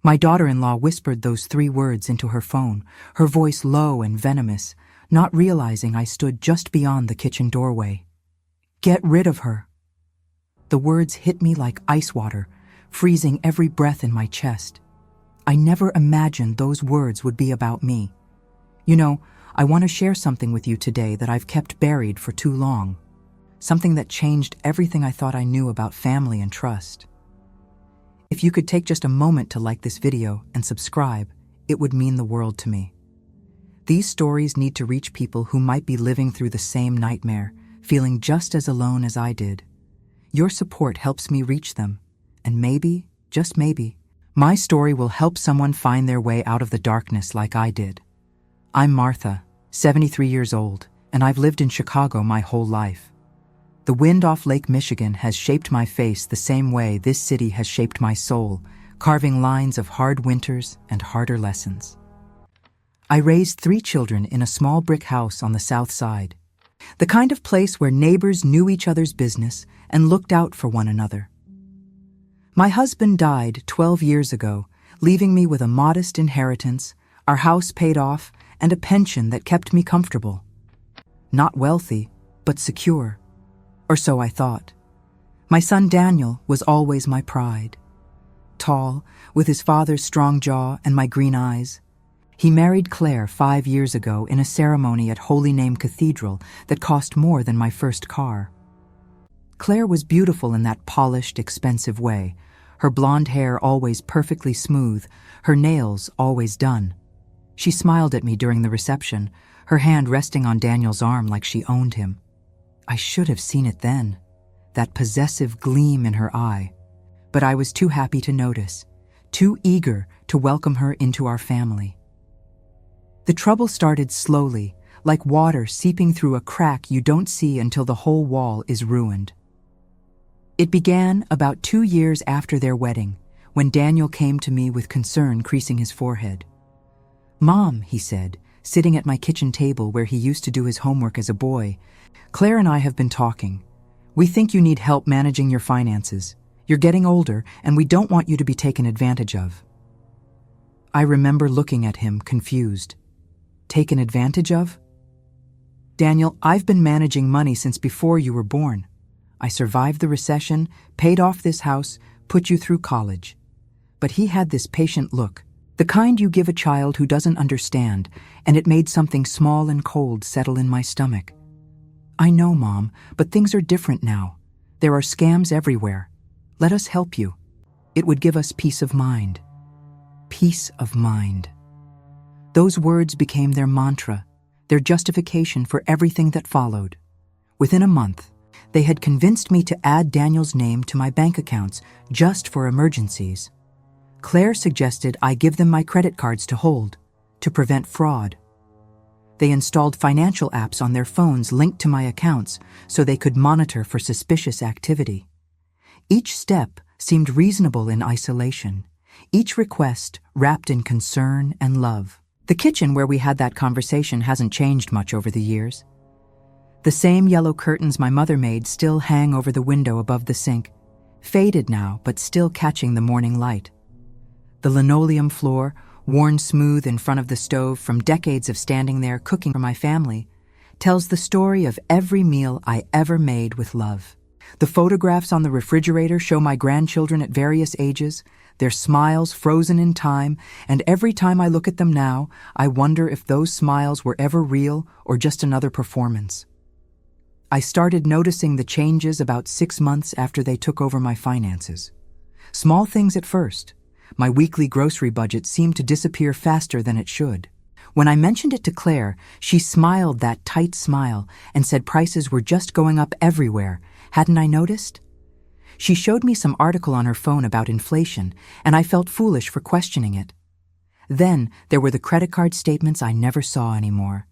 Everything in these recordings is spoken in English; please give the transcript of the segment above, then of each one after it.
My daughter-in-law whispered those 3 words into her phone, her voice low and venomous, not realizing I stood just beyond the kitchen doorway. Get rid of her. The words hit me like ice water, freezing every breath in my chest. I never imagined those words would be about me. You know, I want to share something with you today that I've kept buried for too long. Something that changed everything I thought I knew about family and trust. If you could take just a moment to like this video and subscribe, it would mean the world to me. These stories need to reach people who might be living through the same nightmare, feeling just as alone as I did. Your support helps me reach them, and maybe, just maybe, my story will help someone find their way out of the darkness like I did. I'm Martha, 73 years old, and I've lived in Chicago my whole life. The wind off Lake Michigan has shaped my face the same way this city has shaped my soul, carving lines of hard winters and harder lessons. I raised 3 children in a small brick house on the South Side, the kind of place where neighbors knew each other's business and looked out for one another. My husband died 12 years ago, leaving me with a modest inheritance, our house paid off, and a pension that kept me comfortable. Not wealthy, but secure. Or so I thought. My son Daniel was always my pride. Tall, with his father's strong jaw and my green eyes. He married Claire 5 years ago in a ceremony at Holy Name Cathedral that cost more than my first car. Claire was beautiful in that polished, expensive way, her blonde hair always perfectly smooth, her nails always done. She smiled at me during the reception, her hand resting on Daniel's arm like she owned him. I should have seen it then, that possessive gleam in her eye. But I was too happy to notice, too eager to welcome her into our family. The trouble started slowly, like water seeping through a crack you don't see until the whole wall is ruined. It began about 2 years after their wedding, when Daniel came to me with concern creasing his forehead. "Mom," he said, sitting at my kitchen table where he used to do his homework as a boy, "Claire and I have been talking. We think you need help managing your finances. You're getting older, and we don't want you to be taken advantage of." I remember looking at him, confused. Taken advantage of? "Daniel, I've been managing money since before you were born. I survived the recession, paid off this house, put you through college." But he had this patient look, the kind you give a child who doesn't understand, and it made something small and cold settle in my stomach. "I know, Mom, but things are different now. There are scams everywhere. Let us help you. It would give us peace of mind." Peace of mind. Those words became their mantra, their justification for everything that followed. Within a month, they had convinced me to add Daniel's name to my bank accounts just for emergencies. Claire suggested I give them my credit cards to hold, to prevent fraud. They installed financial apps on their phones linked to my accounts so they could monitor for suspicious activity. Each step seemed reasonable in isolation, each request wrapped in concern and love. The kitchen where we had that conversation hasn't changed much over the years. The same yellow curtains my mother made still hang over the window above the sink, faded now but still catching the morning light. The linoleum floor, worn smooth in front of the stove from decades of standing there cooking for my family, tells the story of every meal I ever made with love. The photographs on the refrigerator show my grandchildren at various ages, their smiles frozen in time, and every time I look at them now, I wonder if those smiles were ever real or just another performance. I started noticing the changes about 6 months after they took over my finances. Small things at first. My weekly grocery budget seemed to disappear faster than it should. When I mentioned it to Claire, she smiled that tight smile and said prices were just going up everywhere. Hadn't I noticed? She showed me some article on her phone about inflation, and I felt foolish for questioning it. Then there were the credit card statements I never saw anymore.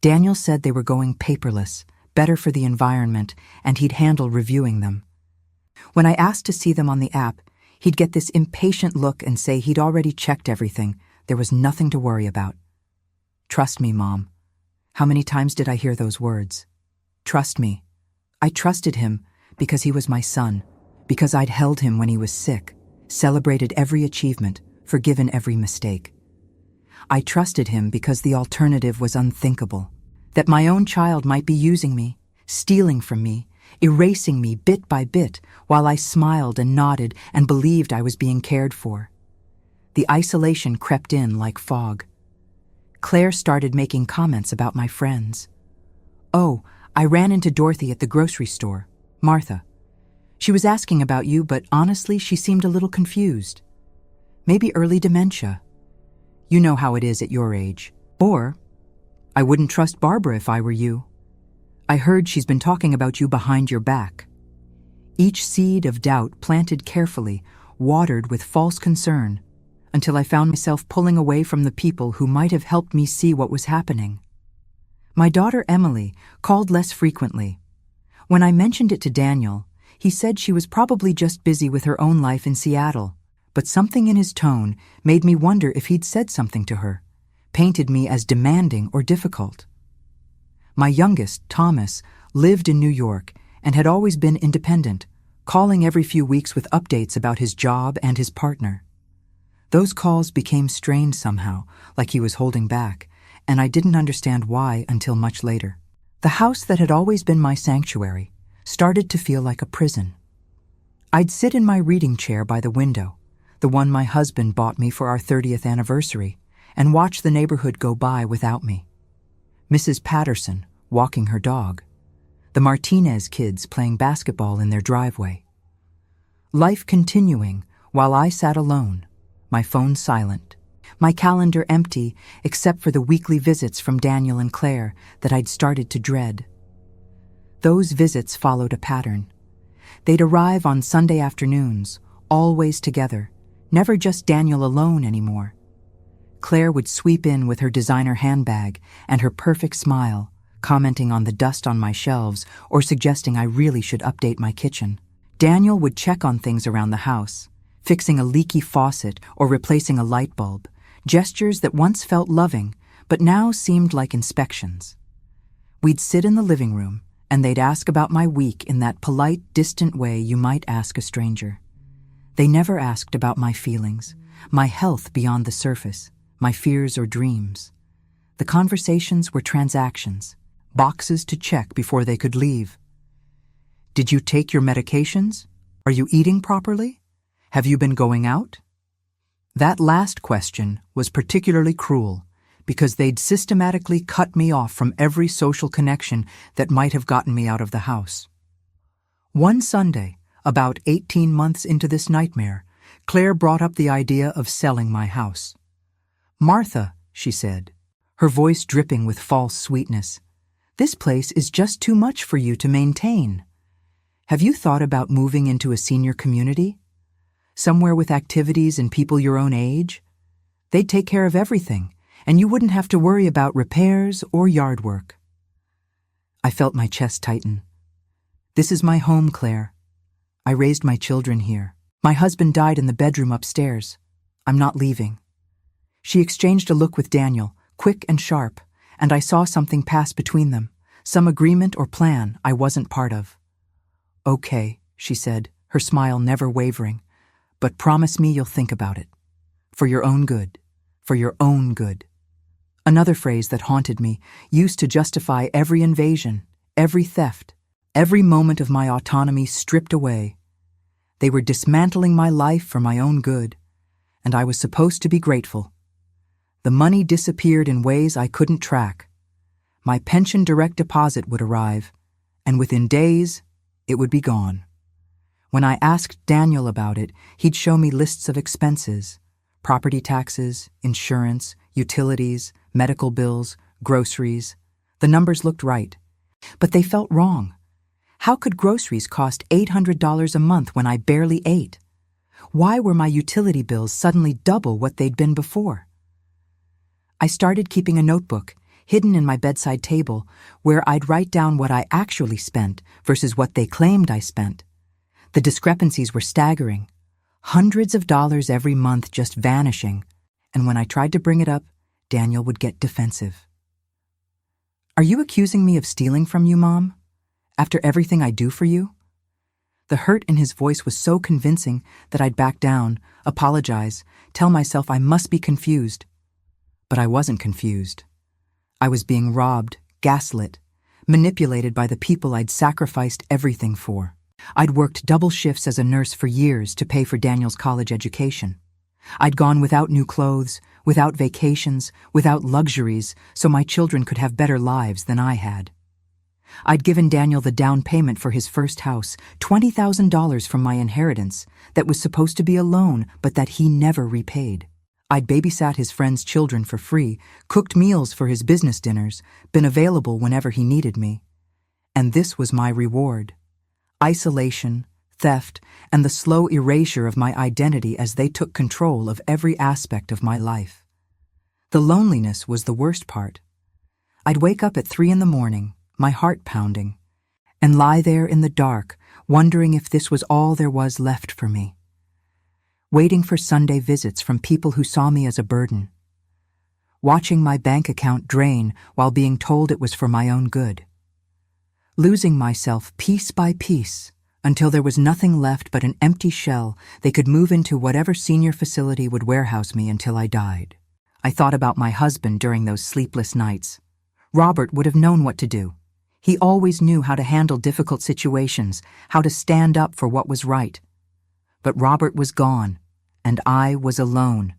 Daniel said they were going paperless, better for the environment, and he'd handle reviewing them. When I asked to see them on the app, he'd get this impatient look and say he'd already checked everything. There was nothing to worry about. Trust me, Mom. How many times did I hear those words? Trust me. I trusted him because he was my son, because I'd held him when he was sick, celebrated every achievement, forgiven every mistake. I trusted him because the alternative was unthinkable. That my own child might be using me, stealing from me, erasing me bit by bit, while I smiled and nodded and believed I was being cared for. The isolation crept in like fog. Claire started making comments about my friends. "Oh, I ran into Dorothy at the grocery store, Martha. She was asking about you, but honestly, she seemed a little confused. Maybe early dementia. You know how it is at your age. Or, I wouldn't trust Barbara if I were you. I heard she's been talking about you behind your back." Each seed of doubt planted carefully, watered with false concern, until I found myself pulling away from the people who might have helped me see what was happening. My daughter Emily called less frequently. When I mentioned it to Daniel, he said she was probably just busy with her own life in Seattle, but something in his tone made me wonder if he'd said something to her, painted me as demanding or difficult. My youngest, Thomas, lived in New York and had always been independent, calling every few weeks with updates about his job and his partner. Those calls became strained somehow, like he was holding back, and I didn't understand why until much later. The house that had always been my sanctuary started to feel like a prison. I'd sit in my reading chair by the window, the one my husband bought me for our 30th anniversary, and watch the neighborhood go by without me. Mrs. Patterson walking her dog, the Martinez kids playing basketball in their driveway. Life continuing while I sat alone, my phone silent, my calendar empty except for the weekly visits from Daniel and Claire that I'd started to dread. Those visits followed a pattern. They'd arrive on Sunday afternoons, always together, never just Daniel alone anymore. Claire would sweep in with her designer handbag and her perfect smile, commenting on the dust on my shelves or suggesting I really should update my kitchen. Daniel would check on things around the house, fixing a leaky faucet or replacing a light bulb, gestures that once felt loving but now seemed like inspections. We'd sit in the living room, and they'd ask about my week in that polite, distant way you might ask a stranger. They never asked about my feelings, my health beyond the surface, my fears or dreams. The conversations were transactions, boxes to check before they could leave. Did you take your medications? Are you eating properly? Have you been going out? That last question was particularly cruel because they'd systematically cut me off from every social connection that might have gotten me out of the house. One Sunday, about 18 months into this nightmare, Claire brought up the idea of selling my house. "Martha," she said, her voice dripping with false sweetness, "this place is just too much for you to maintain. Have you thought about moving into a senior community? Somewhere with activities and people your own age? They'd take care of everything, and you wouldn't have to worry about repairs or yard work." I felt my chest tighten. "This is my home, Claire. I raised my children here. My husband died in the bedroom upstairs. I'm not leaving." She exchanged a look with Daniel, quick and sharp, and I saw something pass between them, some agreement or plan I wasn't part of. "Okay," she said, her smile never wavering, "but promise me you'll think about it. For your own good. For your own good." Another phrase that haunted me, used to justify every invasion, every theft, every moment of my autonomy stripped away. They were dismantling my life for my own good, and I was supposed to be grateful. The money disappeared in ways I couldn't track. My pension direct deposit would arrive, and within days, it would be gone. When I asked Daniel about it, he'd show me lists of expenses: property taxes, insurance, utilities, medical bills, groceries. The numbers looked right, but they felt wrong. How could groceries cost $800 a month when I barely ate? Why were my utility bills suddenly double what they'd been before? I started keeping a notebook, hidden in my bedside table, where I'd write down what I actually spent versus what they claimed I spent. The discrepancies were staggering. Hundreds of dollars every month just vanishing, and when I tried to bring it up, Daniel would get defensive. "Are you accusing me of stealing from you, Mom? After everything I do for you?" The hurt in his voice was so convincing that I'd back down, apologize, tell myself I must be confused. But I wasn't confused. I was being robbed, gaslit, manipulated by the people I'd sacrificed everything for. I'd worked double shifts as a nurse for years to pay for Daniel's college education. I'd gone without new clothes, without vacations, without luxuries, so my children could have better lives than I had. I'd given Daniel the down payment for his first house, $20,000 from my inheritance, that was supposed to be a loan, but that he never repaid. I'd babysat his friends' children for free, cooked meals for his business dinners, been available whenever he needed me. And this was my reward. Isolation, theft, and the slow erasure of my identity as they took control of every aspect of my life. The loneliness was the worst part. I'd wake up at 3 a.m, my heart pounding, and lie there in the dark, wondering if this was all there was left for me. Waiting for Sunday visits from people who saw me as a burden. Watching my bank account drain while being told it was for my own good. Losing myself piece by piece until there was nothing left but an empty shell they could move into whatever senior facility would warehouse me until I died. I thought about my husband during those sleepless nights. Robert would have known what to do. He always knew how to handle difficult situations, how to stand up for what was right. But Robert was gone, and I was alone,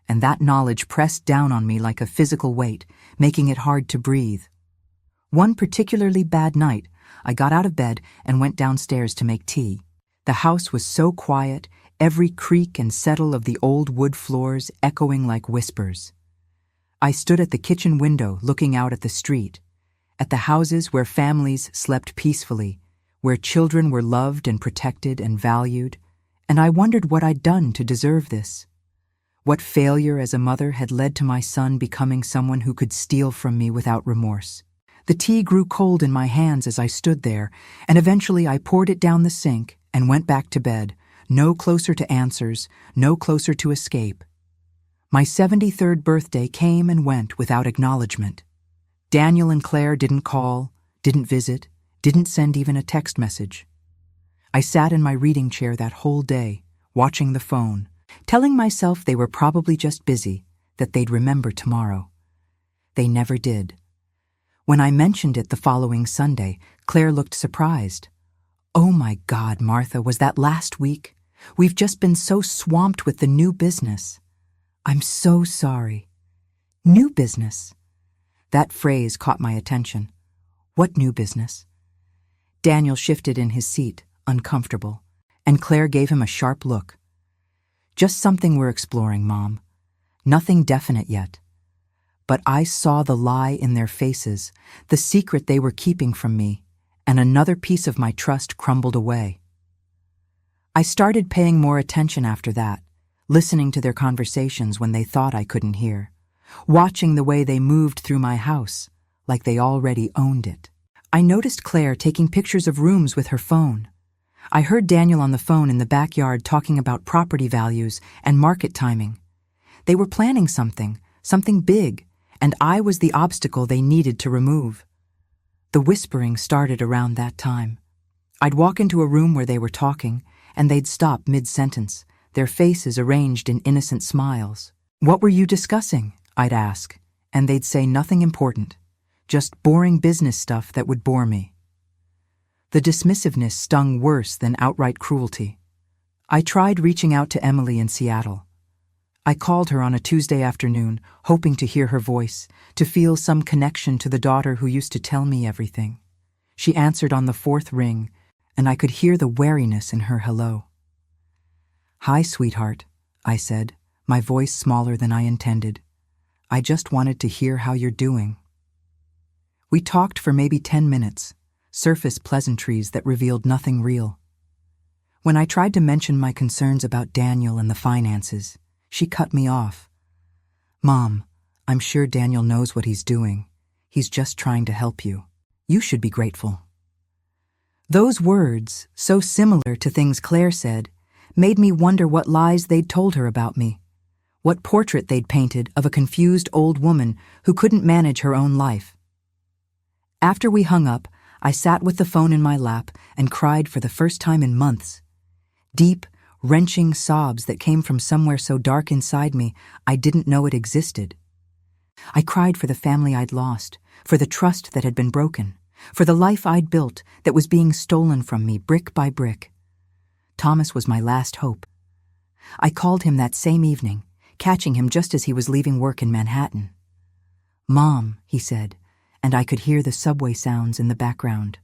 and that knowledge pressed down on me like a physical weight, making it hard to breathe. One particularly bad night, I got out of bed and went downstairs to make tea. The house was so quiet, every creak and settle of the old wood floors echoing like whispers. I stood at the kitchen window looking out at the street, at the houses where families slept peacefully, where children were loved and protected and valued, and I wondered what I'd done to deserve this. What failure as a mother had led to my son becoming someone who could steal from me without remorse. The tea grew cold in my hands as I stood there, and eventually I poured it down the sink and went back to bed, no closer to answers, no closer to escape. My 73rd birthday came and went without acknowledgement. Daniel and Claire didn't call, didn't visit, didn't send even a text message. I sat in my reading chair that whole day, watching the phone, telling myself they were probably just busy, that they'd remember tomorrow. They never did. When I mentioned it the following Sunday, Claire looked surprised. "Oh my God, Martha, was that last week? We've just been so swamped with the new business." "I'm so sorry." "New business?" That phrase caught my attention. "What new business?" Daniel shifted in his seat, uncomfortable, and Claire gave him a sharp look. "Just something we're exploring, Mom. Nothing definite yet." But I saw the lie in their faces, the secret they were keeping from me, and another piece of my trust crumbled away. I started paying more attention after that, listening to their conversations when they thought I couldn't hear, watching the way they moved through my house, like they already owned it. I noticed Claire taking pictures of rooms with her phone. I heard Daniel on the phone in the backyard talking about property values and market timing. They were planning something big, and I was the obstacle they needed to remove. The whispering started around that time. I'd walk into a room where they were talking, and they'd stop mid-sentence, their faces arranged in innocent smiles. "What were you discussing?" I'd ask, and they'd say nothing important, just boring business stuff that would bore me. The dismissiveness stung worse than outright cruelty. I tried reaching out to Emily in Seattle. I called her on a Tuesday afternoon, hoping to hear her voice, to feel some connection to the daughter who used to tell me everything. She answered on the 4th ring, and I could hear the wariness in her hello. "Hi, sweetheart," I said, my voice smaller than I intended. "I just wanted to hear how you're doing." We talked for maybe 10 minutes, surface pleasantries that revealed nothing real. When I tried to mention my concerns about Daniel and the finances, she cut me off. "Mom, I'm sure Daniel knows what he's doing. He's just trying to help you. You should be grateful." Those words, so similar to things Claire said, made me wonder what lies they'd told her about me, what portrait they'd painted of a confused old woman who couldn't manage her own life. After we hung up, I sat with the phone in my lap and cried for the first time in months. Deep, wrenching sobs that came from somewhere so dark inside me I didn't know it existed. I cried for the family I'd lost, for the trust that had been broken, for the life I'd built that was being stolen from me brick by brick. Thomas was my last hope. I called him that same evening, catching him just as he was leaving work in Manhattan. "Mom," he said, and I could hear the subway sounds in the background,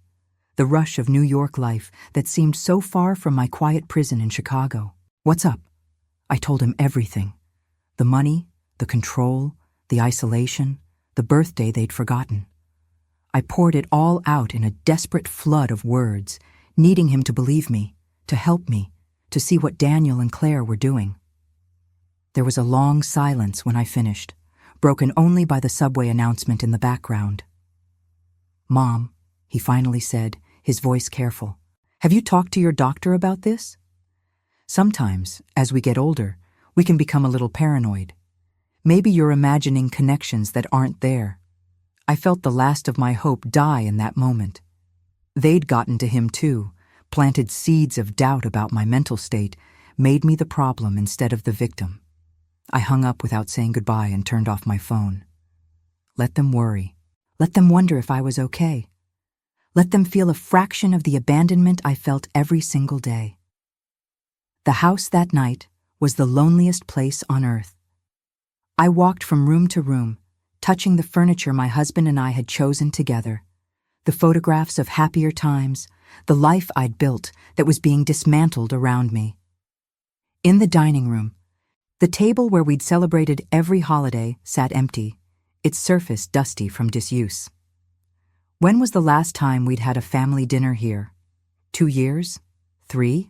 the rush of New York life that seemed so far from my quiet prison in Chicago. "What's up?" I told him everything. The money, the control, the isolation, the birthday they'd forgotten. I poured it all out in a desperate flood of words, needing him to believe me, to help me, to see what Daniel and Claire were doing. There was a long silence when I finished, broken only by the subway announcement in the background. "Mom," he finally said, his voice careful, "have you talked to your doctor about this?" Sometimes, as we get older, we can become a little paranoid. Maybe you're imagining connections that aren't there. I felt the last of my hope die in that moment. They'd gotten to him too, planted seeds of doubt about my mental state, made me the problem instead of the victim. I hung up without saying goodbye and turned off my phone. Let them worry. Let them wonder if I was okay. Let them feel a fraction of the abandonment I felt every single day. The house that night was the loneliest place on earth. I walked from room to room, touching the furniture my husband and I had chosen together, the photographs of happier times, the life I'd built that was being dismantled around me. In the dining room, the table where we'd celebrated every holiday sat empty, its surface dusty from disuse. When was the last time we'd had a family dinner here? 2 years? 3?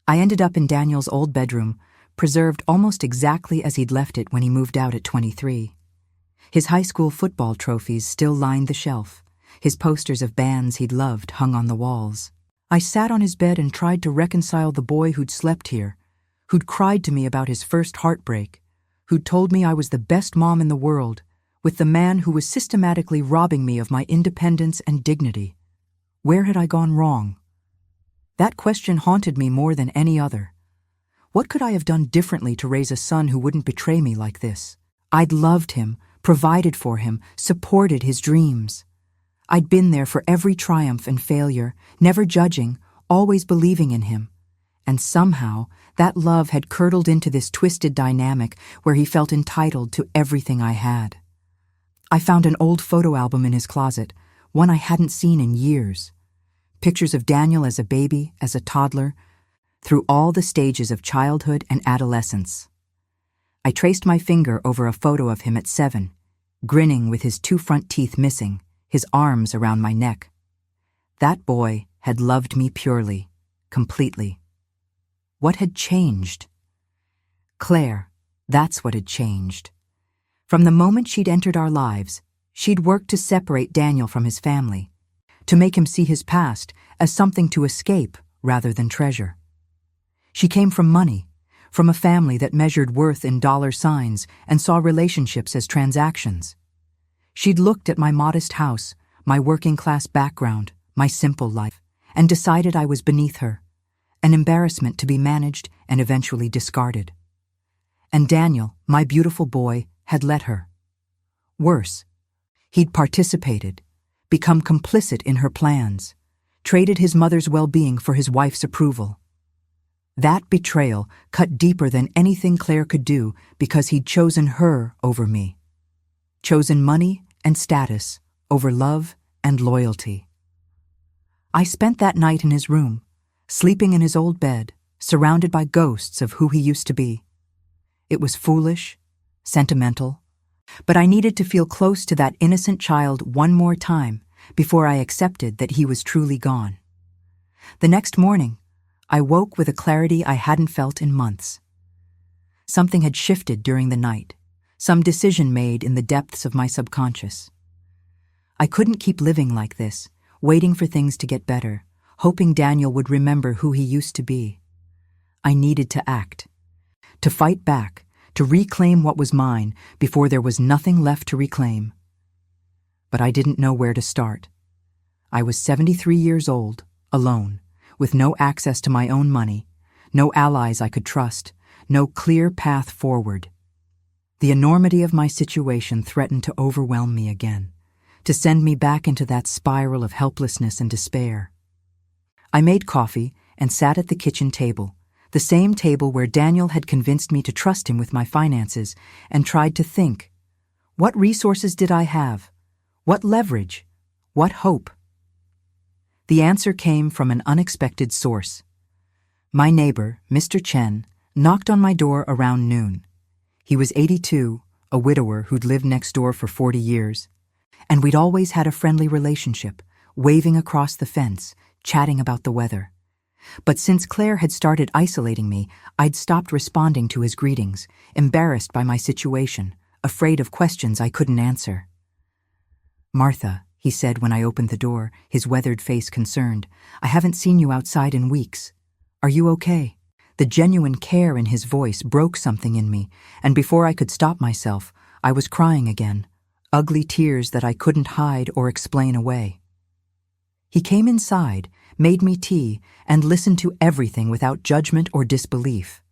I ended up in Daniel's old bedroom, preserved almost exactly as he'd left it when he moved out at 23. His high school football trophies still lined the shelf. His posters of bands he'd loved hung on the walls. I sat on his bed and tried to reconcile the boy who'd slept here, who'd cried to me about his first heartbreak, who'd told me I was the best mom in the world, with the man who was systematically robbing me of my independence and dignity. Where had I gone wrong? That question haunted me more than any other. What could I have done differently to raise a son who wouldn't betray me like this? I'd loved him, provided for him, supported his dreams. I'd been there for every triumph and failure, never judging, always believing in him. And somehow, that love had curdled into this twisted dynamic where he felt entitled to everything I had. I found an old photo album in his closet, one I hadn't seen in years. Pictures of Daniel as a baby, as a toddler, through all the stages of childhood and adolescence. I traced my finger over a photo of him at 7, grinning with his 2 front teeth missing, his arms around my neck. That boy had loved me purely, completely. What had changed? Claire, that's what had changed. From the moment she'd entered our lives, she'd worked to separate Daniel from his family, to make him see his past as something to escape rather than treasure. She came from money, from a family that measured worth in dollar signs and saw relationships as transactions. She'd looked at my modest house, my working-class background, my simple life, and decided I was beneath her, an embarrassment to be managed and eventually discarded. And Daniel, my beautiful boy, had let her. Worse, he'd participated, become complicit in her plans, traded his mother's well-being for his wife's approval. That betrayal cut deeper than anything Claire could do because he'd chosen her over me. Chosen money and status over love and loyalty. I spent that night in his room, sleeping in his old bed, surrounded by ghosts of who he used to be. It was foolish, sentimental, but I needed to feel close to that innocent child one more time before I accepted that he was truly gone. The next morning, I woke with a clarity I hadn't felt in months. Something had shifted during the night, some decision made in the depths of my subconscious. I couldn't keep living like this, waiting for things to get better, hoping Daniel would remember who he used to be. I needed to act, to fight back, to reclaim what was mine before there was nothing left to reclaim. But I didn't know where to start. I was 73 years old, alone, with no access to my own money, no allies I could trust, no clear path forward. The enormity of my situation threatened to overwhelm me again, to send me back into that spiral of helplessness and despair. I made coffee and sat at the kitchen table, the same table where Daniel had convinced me to trust him with my finances, and tried to think, what resources did I have? What leverage? What hope? The answer came from an unexpected source. My neighbor, Mr. Chen, knocked on my door around noon. He was 82, a widower who'd lived next door for 40 years, and we'd always had a friendly relationship, waving across the fence, chatting about the weather. But since Claire had started isolating me, I'd stopped responding to his greetings, embarrassed by my situation, afraid of questions I couldn't answer. "Martha," he said when I opened the door, his weathered face concerned, "I haven't seen you outside in weeks. Are you okay?" The genuine care in his voice broke something in me, and before I could stop myself, I was crying again, ugly tears that I couldn't hide or explain away. He came inside, made me tea, and listened to everything without judgment or disbelief.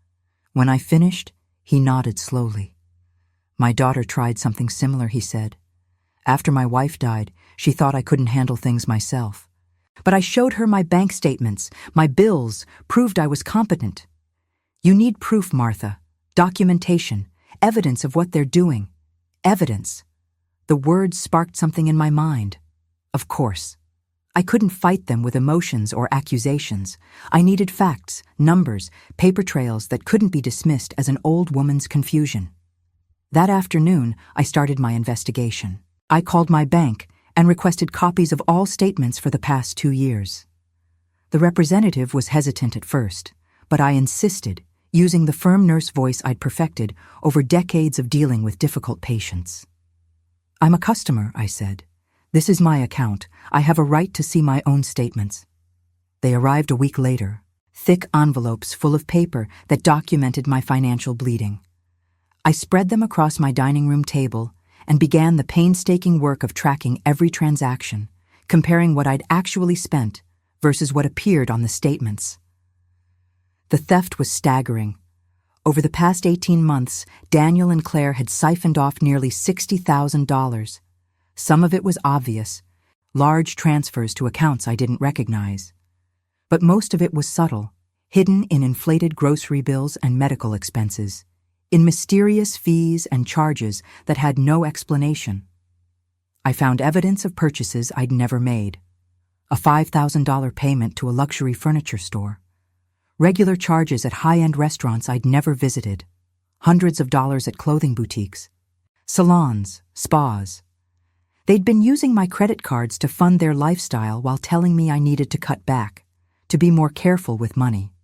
When I finished, he nodded slowly. "My daughter tried something similar," he said. "After my wife died, she thought I couldn't handle things myself. But I showed her my bank statements, my bills, proved I was competent. You need proof, Martha, documentation, evidence of what they're doing. Evidence." The words sparked something in my mind. Of course. I couldn't fight them with emotions or accusations. I needed facts, numbers, paper trails that couldn't be dismissed as an old woman's confusion. That afternoon, I started my investigation. I called my bank and requested copies of all statements for the past 2 years. The representative was hesitant at first, but I insisted, using the firm nurse voice I'd perfected over decades of dealing with difficult patients. "I'm a customer," I said. "This is my account. I have a right to see my own statements." They arrived a week later, thick envelopes full of paper that documented my financial bleeding. I spread them across my dining room table and began the painstaking work of tracking every transaction, comparing what I'd actually spent versus what appeared on the statements. The theft was staggering. Over the past 18 months, Daniel and Claire had siphoned off nearly $60,000. Some of it was obvious, large transfers to accounts I didn't recognize. But most of it was subtle, hidden in inflated grocery bills and medical expenses, in mysterious fees and charges that had no explanation. I found evidence of purchases I'd never made. A $5,000 payment to a luxury furniture store. Regular charges at high-end restaurants I'd never visited. Hundreds of dollars at clothing boutiques. Salons, spas. They'd been using my credit cards to fund their lifestyle while telling me I needed to cut back, to be more careful with money.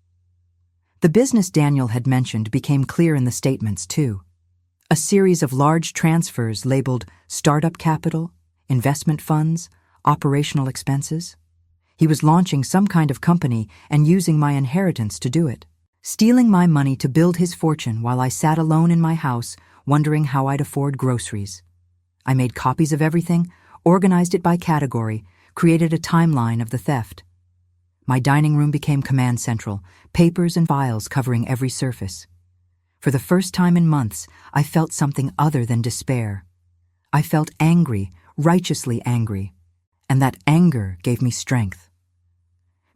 The business Daniel had mentioned became clear in the statements, too. A series of large transfers labeled startup capital, investment funds, operational expenses. He was launching some kind of company and using my inheritance to do it, stealing my money to build his fortune while I sat alone in my house wondering how I'd afford groceries. I made copies of everything, organized it by category, created a timeline of the theft. My dining room became command central, papers and files covering every surface. For the first time in months, I felt something other than despair. I felt angry, righteously angry, and that anger gave me strength.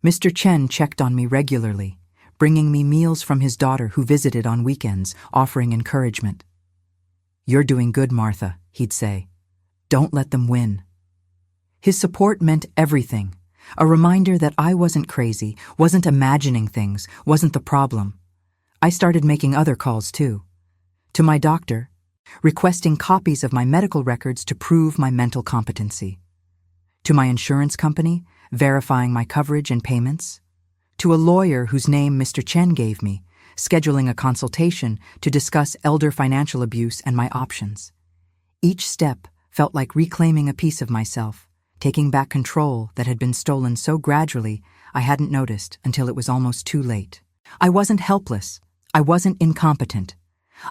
Mr. Chen checked on me regularly, bringing me meals from his daughter who visited on weekends, offering encouragement. "You're doing good, Martha," he'd say. "Don't let them win." His support meant everything, a reminder that I wasn't crazy, wasn't imagining things, wasn't the problem. I started making other calls, too. To my doctor, requesting copies of my medical records to prove my mental competency. To my insurance company, verifying my coverage and payments. To a lawyer whose name Mr. Chen gave me, scheduling a consultation to discuss elder financial abuse and my options. Each step felt like reclaiming a piece of myself, taking back control that had been stolen so gradually I hadn't noticed until it was almost too late. I wasn't helpless. I wasn't incompetent.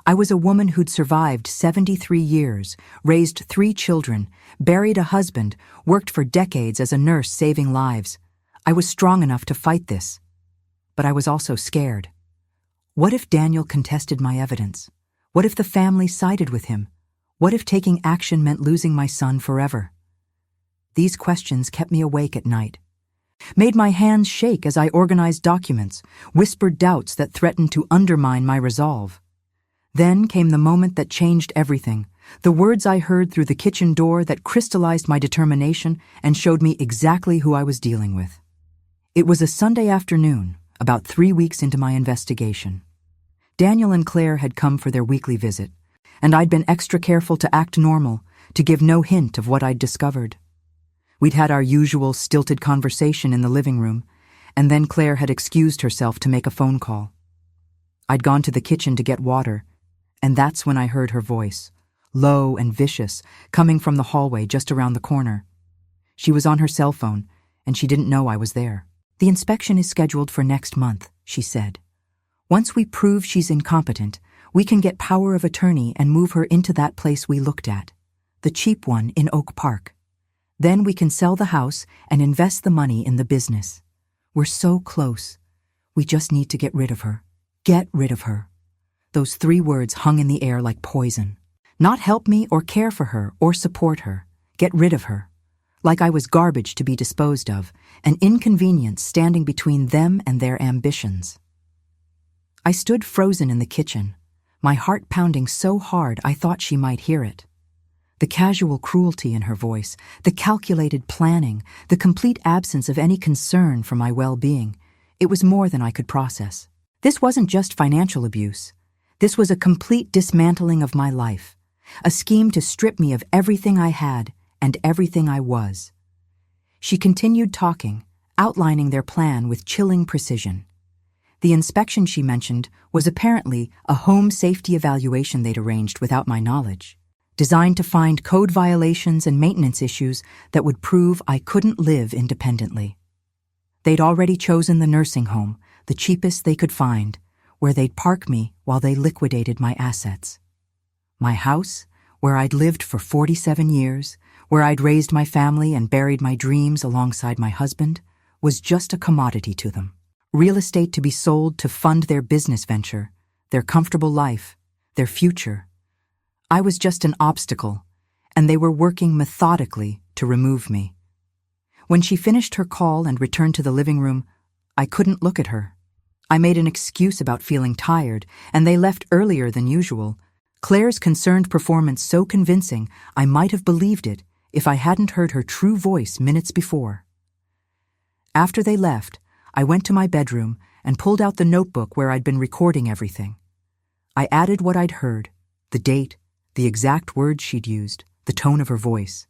I was a woman who'd survived 73 years, raised 3 children, buried a husband, worked for decades as a nurse saving lives. I was strong enough to fight this. But I was also scared. What if Daniel contested my evidence? What if the family sided with him? What if taking action meant losing my son forever? These questions kept me awake at night, made my hands shake as I organized documents, whispered doubts that threatened to undermine my resolve. Then came the moment that changed everything, the words I heard through the kitchen door that crystallized my determination and showed me exactly who I was dealing with. It was a Sunday afternoon, about 3 weeks into my investigation. Daniel and Claire had come for their weekly visit, and I'd been extra careful to act normal, to give no hint of what I'd discovered. We'd had our usual stilted conversation in the living room, and then Claire had excused herself to make a phone call. I'd gone to the kitchen to get water, and that's when I heard her voice, low and vicious, coming from the hallway just around the corner. She was on her cell phone, and she didn't know I was there. "The inspection is scheduled for next month," she said. "Once we prove she's incompetent, we can get power of attorney and move her into that place we looked at, the cheap one in Oak Park. Then we can sell the house and invest the money in the business. We're so close. We just need to get rid of her. Get rid of her." Those 3 words hung in the air like poison. Not help me or care for her or support her. Get rid of her. Like I was garbage to be disposed of, an inconvenience standing between them and their ambitions. I stood frozen in the kitchen, my heart pounding so hard I thought she might hear it. The casual cruelty in her voice, the calculated planning, the complete absence of any concern for my well-being, it was more than I could process. This wasn't just financial abuse. This was a complete dismantling of my life, a scheme to strip me of everything I had and everything I was. She continued talking, outlining their plan with chilling precision. The inspection she mentioned was apparently a home safety evaluation they'd arranged without my knowledge, designed to find code violations and maintenance issues that would prove I couldn't live independently. They'd already chosen the nursing home, the cheapest they could find, where they'd park me while they liquidated my assets. My house, where I'd lived for 47 years, where I'd raised my family and buried my dreams alongside my husband, was just a commodity to them. Real estate to be sold to fund their business venture, their comfortable life, their future. I was just an obstacle, and they were working methodically to remove me. When she finished her call and returned to the living room, I couldn't look at her. I made an excuse about feeling tired, and they left earlier than usual. Claire's concerned performance so convincing, I might have believed it if I hadn't heard her true voice minutes before. After they left, I went to my bedroom and pulled out the notebook where I'd been recording everything. I added what I'd heard, the date, the exact words she'd used, the tone of her voice.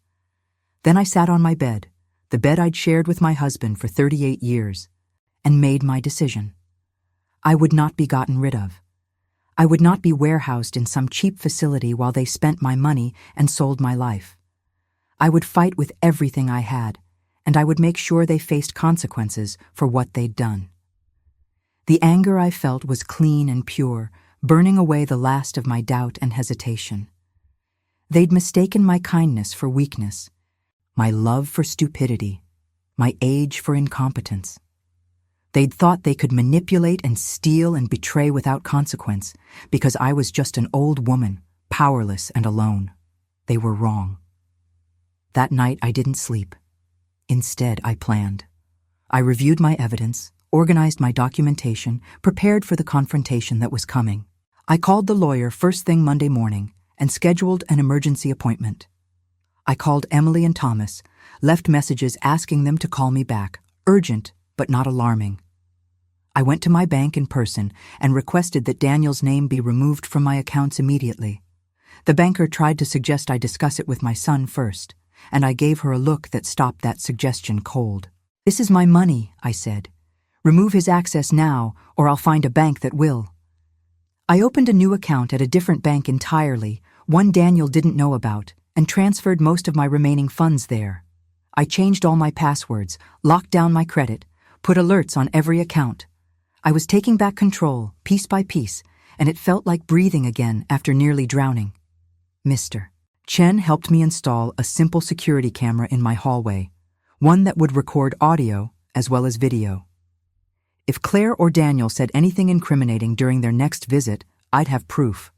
Then I sat on my bed, the bed I'd shared with my husband for 38 years, and made my decision. I would not be gotten rid of. I would not be warehoused in some cheap facility while they spent my money and sold my life. I would fight with everything I had, and I would make sure they faced consequences for what they'd done. The anger I felt was clean and pure, burning away the last of my doubt and hesitation. They'd mistaken my kindness for weakness, my love for stupidity, my age for incompetence. They'd thought they could manipulate and steal and betray without consequence because I was just an old woman, powerless and alone. They were wrong. That night I didn't sleep. Instead, I planned. I reviewed my evidence, organized my documentation, prepared for the confrontation that was coming. I called the lawyer first thing Monday morning and scheduled an emergency appointment. I called Emily and Thomas, left messages asking them to call me back, urgent but not alarming. I went to my bank in person and requested that Daniel's name be removed from my accounts immediately. The banker tried to suggest I discuss it with my son first, and I gave her a look that stopped that suggestion cold. "This is my money," I said. "Remove his access now, or I'll find a bank that will." I opened a new account at a different bank entirely, one Daniel didn't know about, and transferred most of my remaining funds there. I changed all my passwords, locked down my credit, put alerts on every account. I was taking back control, piece by piece, and it felt like breathing again after nearly drowning. Mr. Chen helped me install a simple security camera in my hallway, one that would record audio as well as video. If Claire or Daniel said anything incriminating during their next visit, I'd have proof.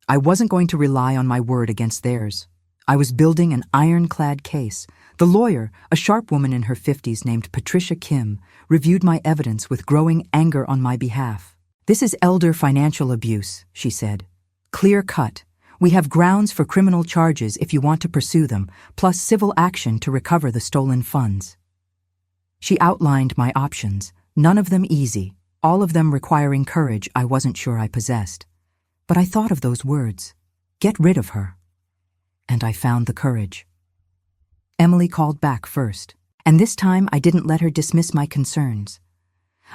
I wasn't going to rely on my word against theirs. I was building an ironclad case. The lawyer, a sharp woman in her 50s named Patricia Kim, reviewed my evidence with growing anger on my behalf. "This is elder financial abuse," she said. "Clear cut. We have grounds for criminal charges if you want to pursue them, plus civil action to recover the stolen funds." She outlined my options, none of them easy, all of them requiring courage I wasn't sure I possessed. But I thought of those words, "Get rid of her." And I found the courage. Emily called back first, and this time I didn't let her dismiss my concerns.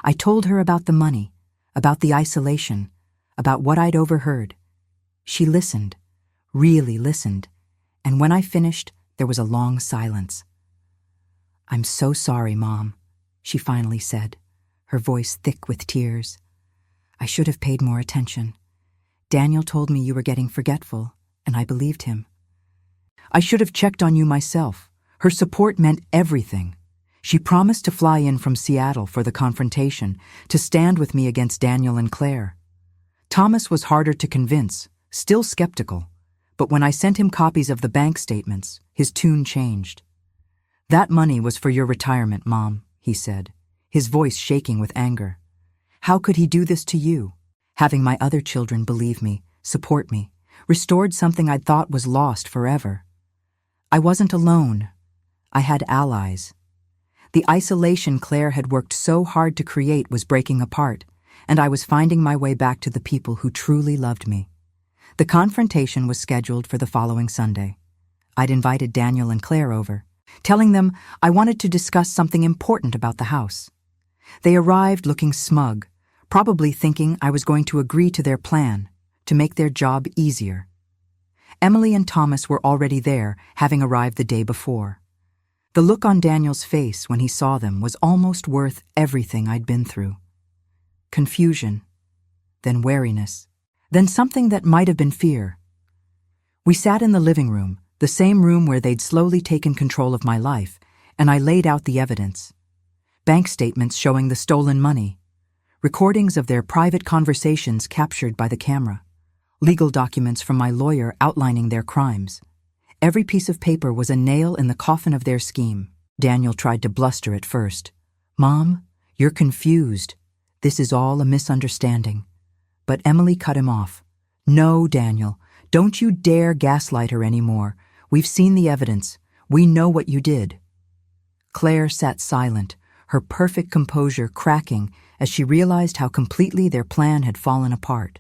I told her about the money, about the isolation, about what I'd overheard. She listened, really listened, and when I finished, there was a long silence. "I'm so sorry, Mom," she finally said, her voice thick with tears. "I should have paid more attention. Daniel told me you were getting forgetful, and I believed him. I should have checked on you myself. Her support meant everything. She promised to fly in from Seattle for the confrontation, to stand with me against Daniel and Claire. Thomas was harder to convince, still skeptical, but when I sent him copies of the bank statements, his tune changed. "That money was for your retirement, Mom," he said, his voice shaking with anger. "How could he do this to you?" Having my other children believe me, support me, restored something I'd thought was lost forever. I wasn't alone. I had allies. The isolation Claire had worked so hard to create was breaking apart, and I was finding my way back to the people who truly loved me. The confrontation was scheduled for the following Sunday. I'd invited Daniel and Claire over, telling them I wanted to discuss something important about the house. They arrived looking smug, probably thinking I was going to agree to their plan, to make their job easier. Emily and Thomas were already there, having arrived the day before. The look on Daniel's face when he saw them was almost worth everything I'd been through. Confusion, then wariness, then something that might have been fear. We sat in the living room, the same room where they'd slowly taken control of my life, and I laid out the evidence. Bank statements showing the stolen money, recordings of their private conversations captured by the camera, legal documents from my lawyer outlining their crimes. Every piece of paper was a nail in the coffin of their scheme. Daniel tried to bluster at first. "Mom, you're confused. This is all a misunderstanding." But Emily cut him off. "No, Daniel, don't you dare gaslight her anymore. We've seen the evidence. We know what you did." Claire sat silent, her perfect composure cracking as she realized how completely their plan had fallen apart.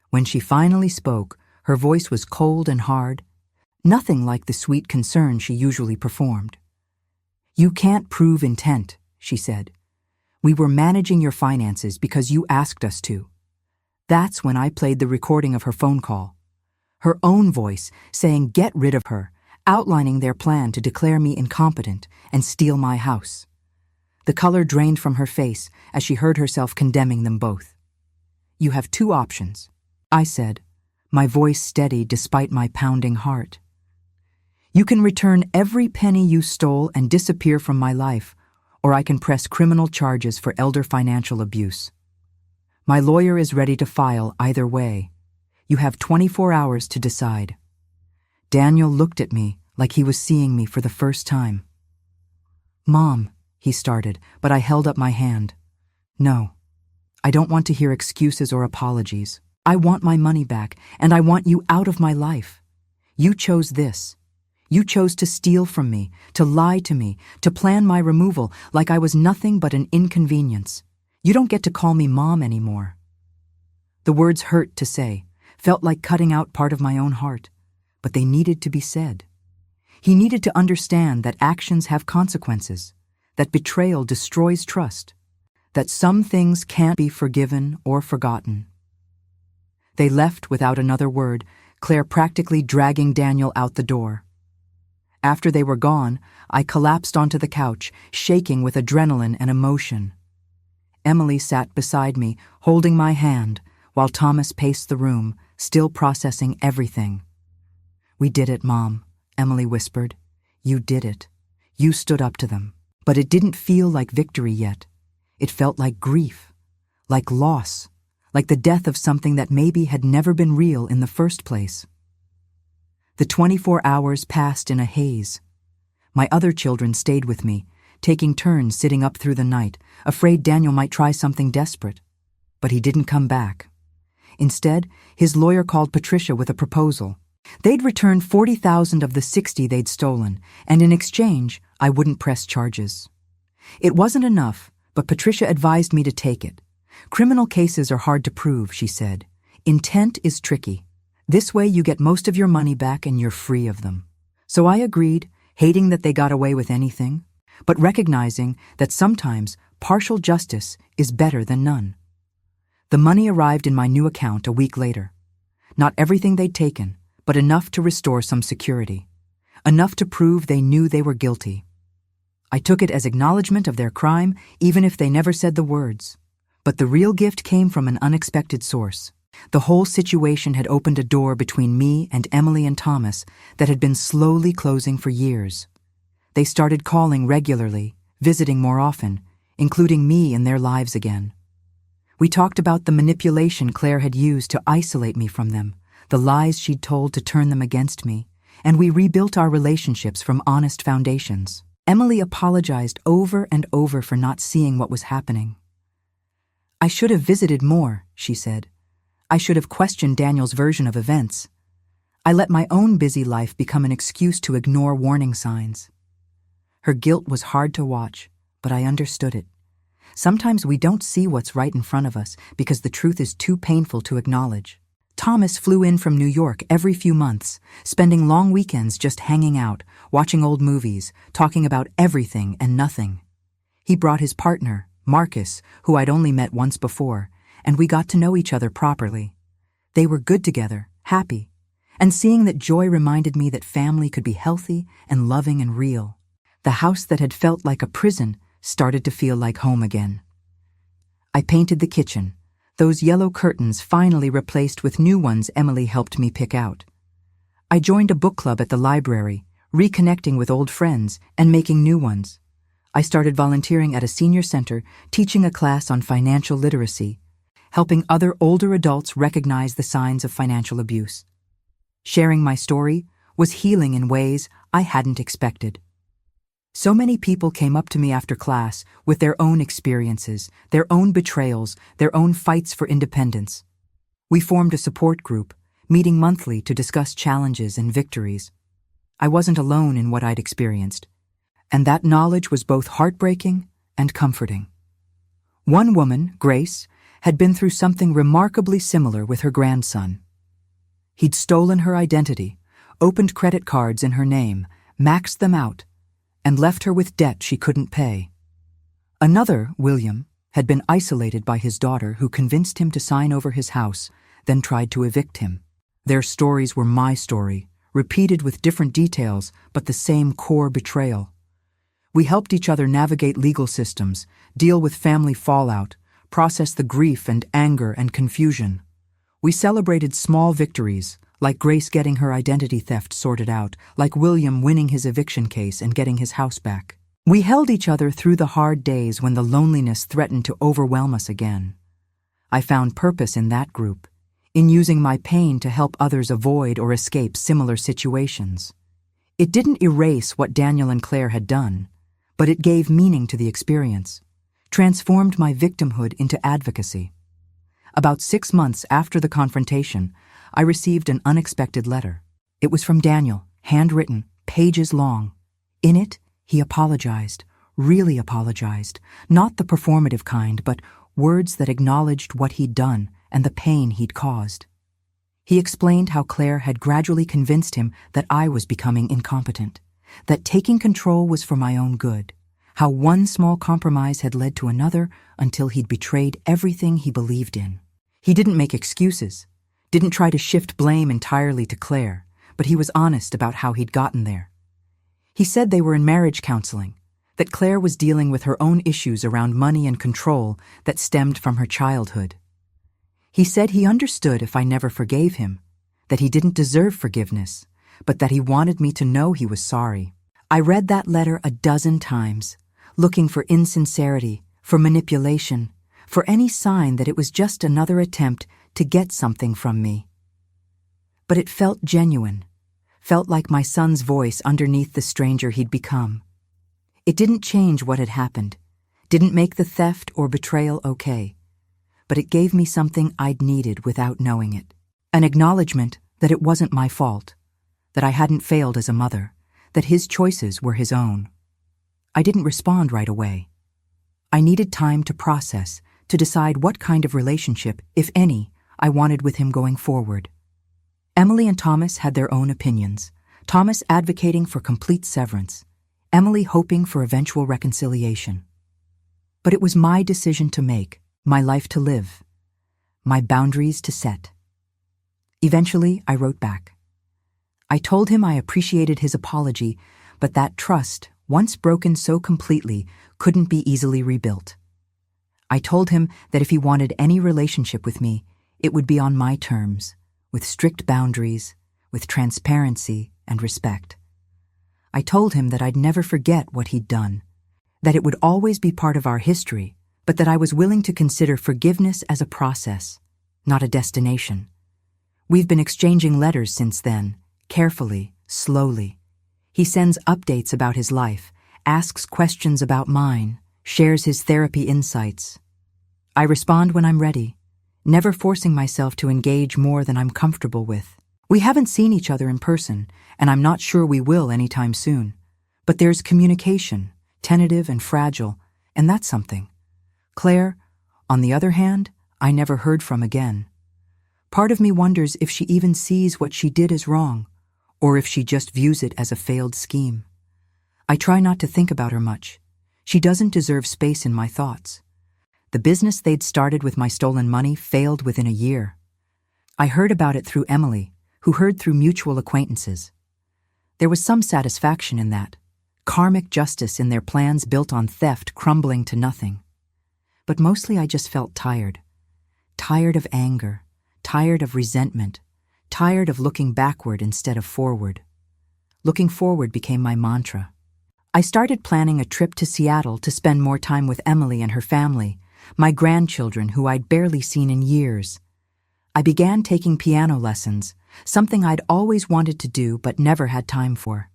When she finally spoke, her voice was cold and hard, nothing like the sweet concern she usually performed. "You can't prove intent," she said. "We were managing your finances because you asked us to." That's when I played the recording of her phone call. Her own voice saying get rid of her, outlining their plan to declare me incompetent and steal my house. The color drained from her face as she heard herself condemning them both. "You have two options," I said, my voice steady despite my pounding heart. "You can return every penny you stole and disappear from my life, or I can press criminal charges for elder financial abuse. My lawyer is ready to file either way. You have 24 hours to decide." Daniel looked at me like he was seeing me for the first time. "Mom," he started, but I held up my hand. "No, I don't want to hear excuses or apologies. I want my money back, and I want you out of my life. You chose this. You chose to steal from me, to lie to me, to plan my removal like I was nothing but an inconvenience. You don't get to call me Mom anymore." The words hurt to say, felt like cutting out part of my own heart, but they needed to be said. He needed to understand that actions have consequences, that betrayal destroys trust, that some things can't be forgiven or forgotten. They left without another word, Claire practically dragging Daniel out the door. After they were gone, I collapsed onto the couch, shaking with adrenaline and emotion. Emily sat beside me, holding my hand, while Thomas paced the room, still processing everything. "We did it, Mom," Emily whispered. "You did it. You stood up to them." But it didn't feel like victory yet. It felt like grief, like loss, like the death of something that maybe had never been real in the first place. The 24 hours passed in a haze. My other children stayed with me, taking turns sitting up through the night, afraid Daniel might try something desperate. But he didn't come back. Instead, his lawyer called Patricia with a proposal. They'd return 40,000 of the 60 they'd stolen, and in exchange, I wouldn't press charges. It wasn't enough, but Patricia advised me to take it. "Criminal cases are hard to prove," she said. "Intent is tricky. This way you get most of your money back and you're free of them." So I agreed, hating that they got away with anything, but recognizing that sometimes partial justice is better than none. The money arrived in my new account a week later. Not everything they'd taken, but enough to restore some security. Enough to prove they knew they were guilty. I took it as acknowledgement of their crime, even if they never said the words. But the real gift came from an unexpected source. The whole situation had opened a door between me and Emily and Thomas that had been slowly closing for years. They started calling regularly, visiting more often, including me in their lives again. We talked about the manipulation Claire had used to isolate me from them, the lies she'd told to turn them against me, and we rebuilt our relationships from honest foundations. Emily apologized over and over for not seeing what was happening. "I should have visited more," she said. "I should have questioned Daniel's version of events. I let my own busy life become an excuse to ignore warning signs." Her guilt was hard to watch, but I understood it. Sometimes we don't see what's right in front of us because the truth is too painful to acknowledge. Thomas flew in from New York every few months, spending long weekends just hanging out, watching old movies, talking about everything and nothing. He brought his partner, Marcus, who I'd only met once before, and we got to know each other properly. They were good together, happy, and seeing that joy reminded me that family could be healthy and loving and real. The house that had felt like a prison started to feel like home again. I painted the kitchen, those yellow curtains finally replaced with new ones Emily helped me pick out. I joined a book club at the library, reconnecting with old friends and making new ones. I started volunteering at a senior center, teaching a class on financial literacy, helping other older adults recognize the signs of financial abuse. Sharing my story was healing in ways I hadn't expected. So many people came up to me after class with their own experiences, their own betrayals, their own fights for independence. We formed a support group, meeting monthly to discuss challenges and victories. I wasn't alone in what I'd experienced, and that knowledge was both heartbreaking and comforting. One woman, Grace, had been through something remarkably similar with her grandson. He'd stolen her identity, opened credit cards in her name, maxed them out, and left her with debt she couldn't pay. Another, William, had been isolated by his daughter who convinced him to sign over his house, then tried to evict him. Their stories were my story, repeated with different details, but the same core betrayal. We helped each other navigate legal systems, deal with family fallout, process the grief and anger and confusion. We celebrated small victories, like Grace getting her identity theft sorted out, like William winning his eviction case and getting his house back. We held each other through the hard days when the loneliness threatened to overwhelm us again. I found purpose in that group, in using my pain to help others avoid or escape similar situations. It didn't erase what Daniel and Claire had done, but it gave meaning to the experience, transformed my victimhood into advocacy. About 6 months after the confrontation, I received an unexpected letter. It was from Daniel, handwritten, pages long. In it, he apologized, really apologized, not the performative kind, but words that acknowledged what he'd done and the pain he'd caused. He explained how Claire had gradually convinced him that I was becoming incompetent, that taking control was for my own good, how one small compromise had led to another until he'd betrayed everything he believed in. He didn't make excuses, didn't try to shift blame entirely to Claire, but he was honest about how he'd gotten there. He said they were in marriage counseling, that Claire was dealing with her own issues around money and control that stemmed from her childhood. He said he understood if I never forgave him, that he didn't deserve forgiveness, but that he wanted me to know he was sorry. I read that letter a dozen times, looking for insincerity, for manipulation, for any sign that it was just another attempt to get something from me. But it felt genuine, felt like my son's voice underneath the stranger he'd become. It didn't change what had happened, didn't make the theft or betrayal okay, but it gave me something I'd needed without knowing it. An acknowledgement that it wasn't my fault, that I hadn't failed as a mother, that his choices were his own. I didn't respond right away. I needed time to process, to decide what kind of relationship, if any, I wanted with him going forward. Emily and Thomas had their own opinions, Thomas advocating for complete severance, Emily hoping for eventual reconciliation. But it was my decision to make, my life to live, my boundaries to set. Eventually, I wrote back. I told him I appreciated his apology, but that trust, once broken so completely, couldn't be easily rebuilt. I told him that if he wanted any relationship with me, it would be on my terms, with strict boundaries, with transparency and respect. I told him that I'd never forget what he'd done, that it would always be part of our history, but that I was willing to consider forgiveness as a process, not a destination. We've been exchanging letters since then, carefully, slowly. He sends updates about his life, asks questions about mine, shares his therapy insights. I respond when I'm ready, never forcing myself to engage more than I'm comfortable with. We haven't seen each other in person, and I'm not sure we will anytime soon. But there's communication, tentative and fragile, and that's something. Claire, on the other hand, I never heard from again. Part of me wonders if she even sees what she did as wrong, or if she just views it as a failed scheme. I try not to think about her much. She doesn't deserve space in my thoughts. The business they'd started with my stolen money failed within a year. I heard about it through Emily, who heard through mutual acquaintances. There was some satisfaction in that, karmic justice in their plans built on theft crumbling to nothing. But mostly I just felt tired. Tired of anger, tired of resentment, tired of looking backward instead of forward. Looking forward became my mantra. I started planning a trip to Seattle to spend more time with Emily and her family, my grandchildren who I'd barely seen in years. I began taking piano lessons, something I'd always wanted to do but never had time for.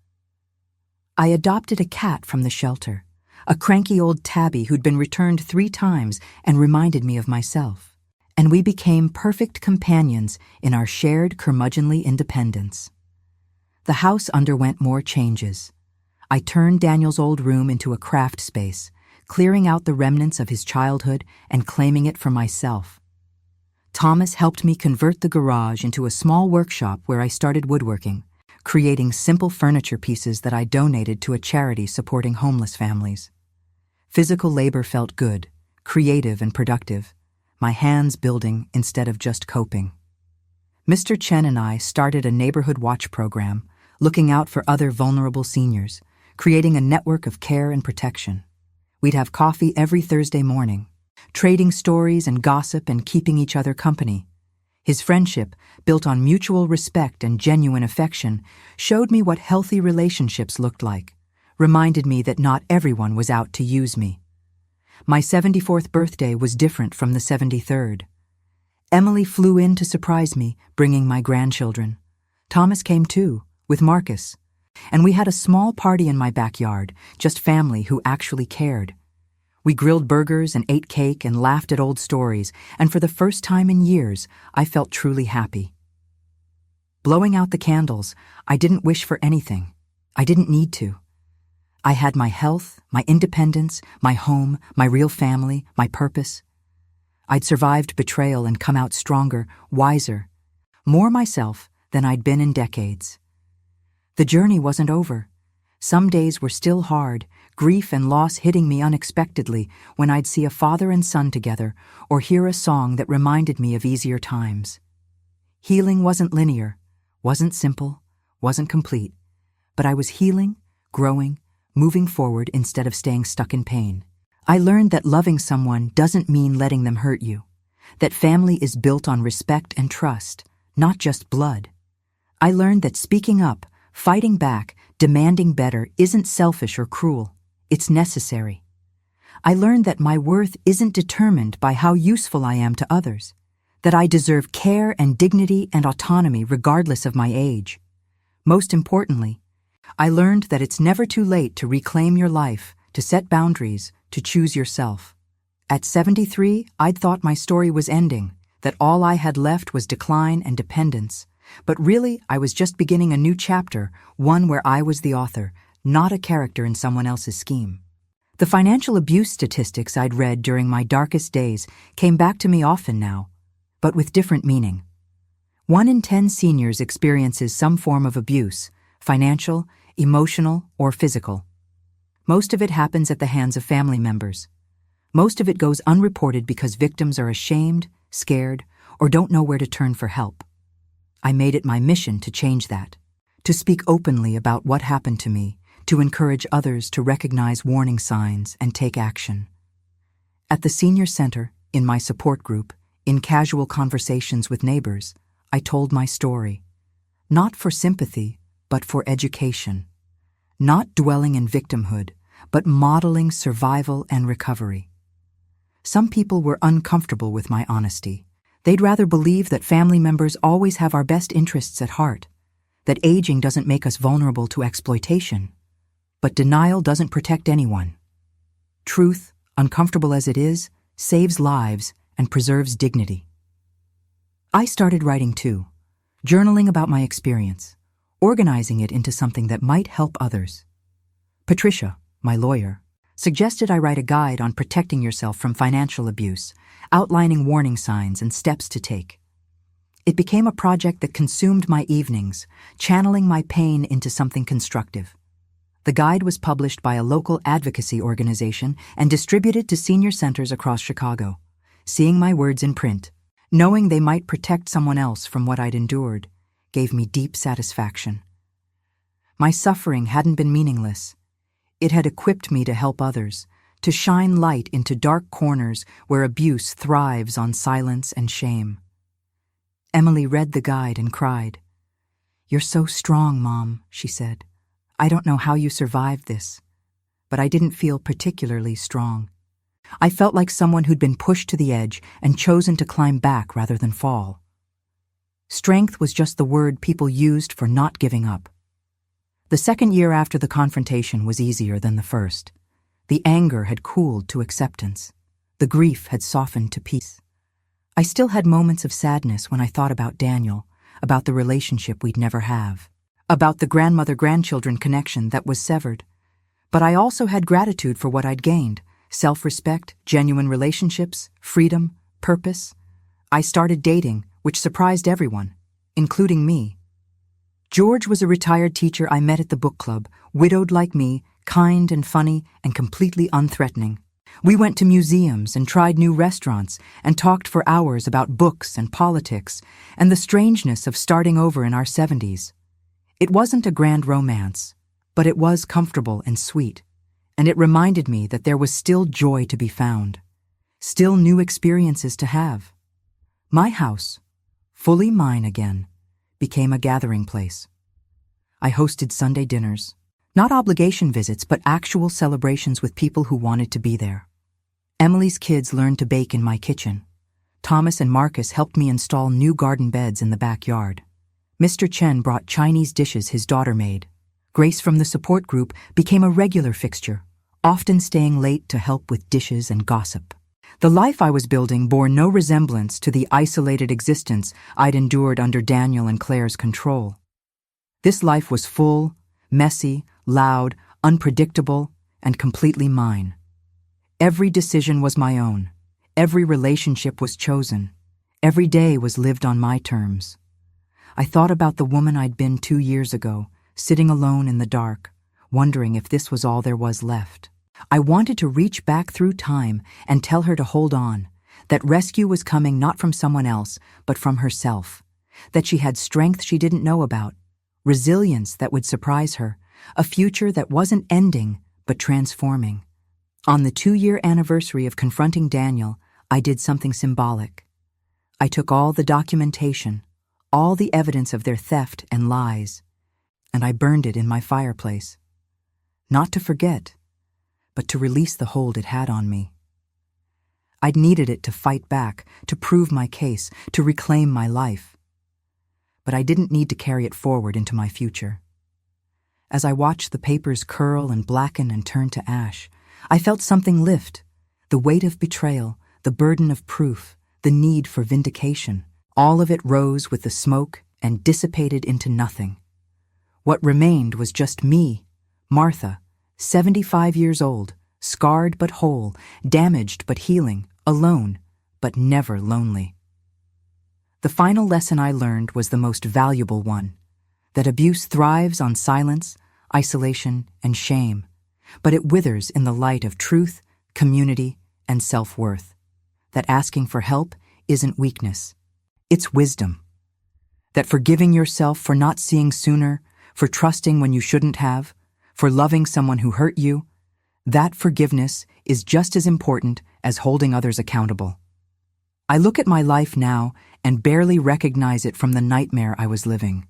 I adopted a cat from the shelter, a cranky old tabby who'd been returned 3 times and reminded me of myself. And we became perfect companions in our shared curmudgeonly independence. The house underwent more changes. I turned Daniel's old room into a craft space, clearing out the remnants of his childhood and claiming it for myself. Thomas helped me convert the garage into a small workshop where I started woodworking, creating simple furniture pieces that I donated to a charity supporting homeless families. Physical labor felt good, creative and productive, my hands building instead of just coping. Mr. Chen and I started a neighborhood watch program, looking out for other vulnerable seniors, creating a network of care and protection. We'd have coffee every Thursday morning, trading stories and gossip and keeping each other company. His friendship, built on mutual respect and genuine affection, showed me what healthy relationships looked like, reminded me that not everyone was out to use me. My 74th birthday was different from the 73rd. Emily flew in to surprise me, bringing my grandchildren. Thomas came too, with Marcus. And we had a small party in my backyard, just family who actually cared. We grilled burgers and ate cake and laughed at old stories, and for the first time in years, I felt truly happy. Blowing out the candles, I didn't wish for anything. I didn't need to. I had my health, my independence, my home, my real family, my purpose. I'd survived betrayal and come out stronger, wiser, more myself than I'd been in decades. The journey wasn't over. Some days were still hard, grief and loss hitting me unexpectedly when I'd see a father and son together or hear a song that reminded me of easier times. Healing wasn't linear, wasn't simple, wasn't complete, but I was healing, growing, moving forward instead of staying stuck in pain. I learned that loving someone doesn't mean letting them hurt you, that family is built on respect and trust, not just blood. I learned that speaking up, fighting back, demanding better isn't selfish or cruel. It's necessary. I learned that my worth isn't determined by how useful I am to others, that I deserve care and dignity and autonomy regardless of my age. Most importantly, I learned that it's never too late to reclaim your life, to set boundaries, to choose yourself. At 73, I'd thought my story was ending, that all I had left was decline and dependence. But really, I was just beginning a new chapter, one where I was the author, not a character in someone else's scheme. The financial abuse statistics I'd read during my darkest days came back to me often now, but with different meaning. 1 in 10 seniors experiences some form of abuse, financial, emotional, or physical. Most of it happens at the hands of family members. Most of it goes unreported because victims are ashamed, scared, or don't know where to turn for help. I made it my mission to change that, to speak openly about what happened to me, to encourage others to recognize warning signs and take action. At the senior center, in my support group, in casual conversations with neighbors, I told my story. Not for sympathy, but for education. Not dwelling in victimhood, but modeling survival and recovery. Some people were uncomfortable with my honesty. They'd rather believe that family members always have our best interests at heart, that aging doesn't make us vulnerable to exploitation. But denial doesn't protect anyone. Truth, uncomfortable as it is, saves lives and preserves dignity. I started writing too, journaling about my experience, organizing it into something that might help others. Patricia, my lawyer, suggested I write a guide on protecting yourself from financial abuse, outlining warning signs and steps to take. It became a project that consumed my evenings, channeling my pain into something constructive. The guide was published by a local advocacy organization and distributed to senior centers across Chicago. Seeing my words in print, knowing they might protect someone else from what I'd endured, gave me deep satisfaction. My suffering hadn't been meaningless. It had equipped me to help others, to shine light into dark corners where abuse thrives on silence and shame. Emily read the guide and cried. "You're so strong, Mom," she said. "I don't know how you survived this." But I didn't feel particularly strong. I felt like someone who'd been pushed to the edge and chosen to climb back rather than fall. Strength was just the word people used for not giving up. The second year after the confrontation was easier than the first. The anger had cooled to acceptance. The grief had softened to peace. I still had moments of sadness when I thought about Daniel, about the relationship we'd never have, about the grandmother-grandchildren connection that was severed. But I also had gratitude for what I'd gained: self-respect, genuine relationships, freedom, purpose. I started dating, which surprised everyone, including me. George was a retired teacher I met at the book club, widowed like me, kind and funny and completely unthreatening. We went to museums and tried new restaurants and talked for hours about books and politics and the strangeness of starting over in our 70s. It wasn't a grand romance, but it was comfortable and sweet, and it reminded me that there was still joy to be found, still new experiences to have. My house, fully mine again, became a gathering place. I hosted Sunday dinners, not obligation visits, but actual celebrations with people who wanted to be there. Emily's kids learned to bake in my kitchen. Thomas and Marcus helped me install new garden beds in the backyard. Mr. Chen brought Chinese dishes his daughter made. Grace from the support group became a regular fixture, often staying late to help with dishes and gossip. The life I was building bore no resemblance to the isolated existence I'd endured under Daniel and Claire's control. This life was full, messy, loud, unpredictable, and completely mine. Every decision was my own. Every relationship was chosen. Every day was lived on my terms. I thought about the woman I'd been 2 years ago, sitting alone in the dark, wondering if this was all there was left. I wanted to reach back through time and tell her to hold on, that rescue was coming not from someone else, but from herself, that she had strength she didn't know about, resilience that would surprise her, a future that wasn't ending, but transforming. On the 2-year anniversary of confronting Daniel, I did something symbolic. I took all the documentation, all the evidence of their theft and lies, and I burned it in my fireplace. Not to forget, but to release the hold it had on me. I'd needed it to fight back, to prove my case, to reclaim my life. But I didn't need to carry it forward into my future. As I watched the papers curl and blacken and turn to ash, I felt something lift, the weight of betrayal, the burden of proof, the need for vindication. All of it rose with the smoke and dissipated into nothing. What remained was just me, Martha, 75 years old, scarred but whole, damaged but healing, alone, but never lonely. The final lesson I learned was the most valuable one, that abuse thrives on silence, isolation, and shame, but it withers in the light of truth, community, and self-worth. That asking for help isn't weakness, it's wisdom. That forgiving yourself for not seeing sooner, for trusting when you shouldn't have, for loving someone who hurt you, that forgiveness is just as important as holding others accountable. I look at my life now and barely recognize it from the nightmare I was living.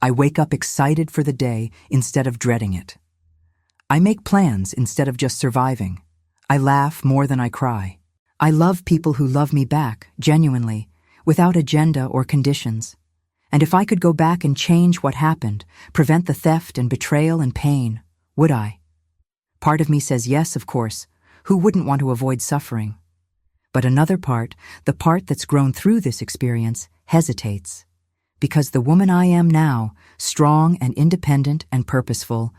I wake up excited for the day instead of dreading it. I make plans instead of just surviving. I laugh more than I cry. I love people who love me back, genuinely, without agenda or conditions. And if I could go back and change what happened, prevent the theft and betrayal and pain, would I? Part of me says yes, of course. Who wouldn't want to avoid suffering? But another part, the part that's grown through this experience, hesitates. Because the woman I am now, strong and independent and purposeful,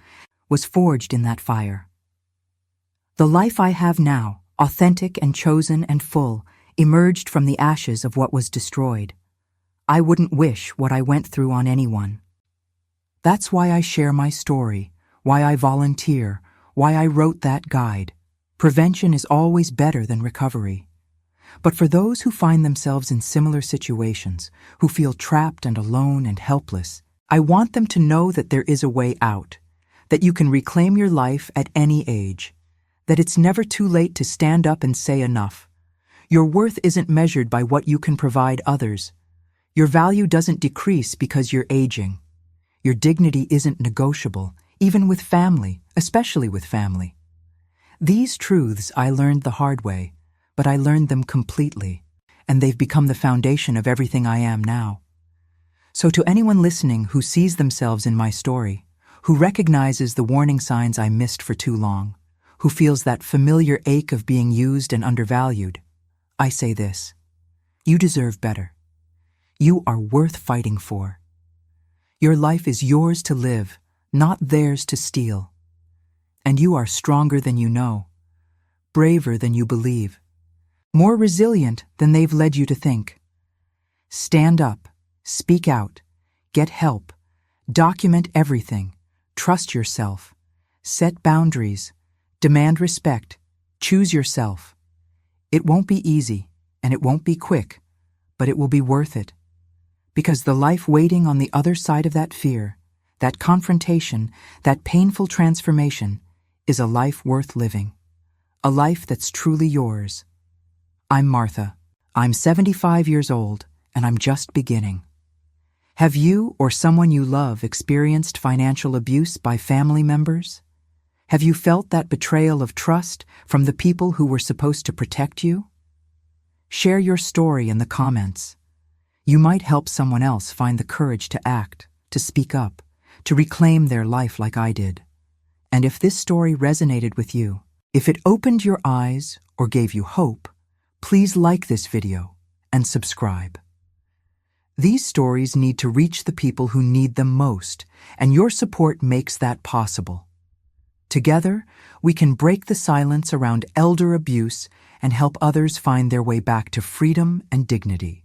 was forged in that fire. The life I have now, authentic and chosen and full, emerged from the ashes of what was destroyed. I wouldn't wish what I went through on anyone. That's why I share my story, why I volunteer, why I wrote that guide. Prevention is always better than recovery. But for those who find themselves in similar situations, who feel trapped and alone and helpless, I want them to know that there is a way out, that you can reclaim your life at any age, that it's never too late to stand up and say enough. Your worth isn't measured by what you can provide others. Your value doesn't decrease because you're aging. Your dignity isn't negotiable, even with family, especially with family. These truths I learned the hard way, but I learned them completely, and they've become the foundation of everything I am now. So to anyone listening who sees themselves in my story, who recognizes the warning signs I missed for too long, who feels that familiar ache of being used and undervalued, I say this: you deserve better. You are worth fighting for. Your life is yours to live, not theirs to steal. And you are stronger than you know, braver than you believe, more resilient than they've led you to think. Stand up, speak out, get help, document everything, trust yourself, set boundaries, demand respect, choose yourself. It won't be easy, and it won't be quick, but it will be worth it. Because the life waiting on the other side of that fear, that confrontation, that painful transformation, is a life worth living. A life that's truly yours. I'm Martha. I'm 75 years old, and I'm just beginning. Have you or someone you love experienced financial abuse by family members? Have you felt that betrayal of trust from the people who were supposed to protect you? Share your story in the comments. You might help someone else find the courage to act, to speak up, to reclaim their life like I did. And if this story resonated with you, if it opened your eyes or gave you hope, please like this video and subscribe. These stories need to reach the people who need them most, and your support makes that possible. Together, we can break the silence around elder abuse and help others find their way back to freedom and dignity.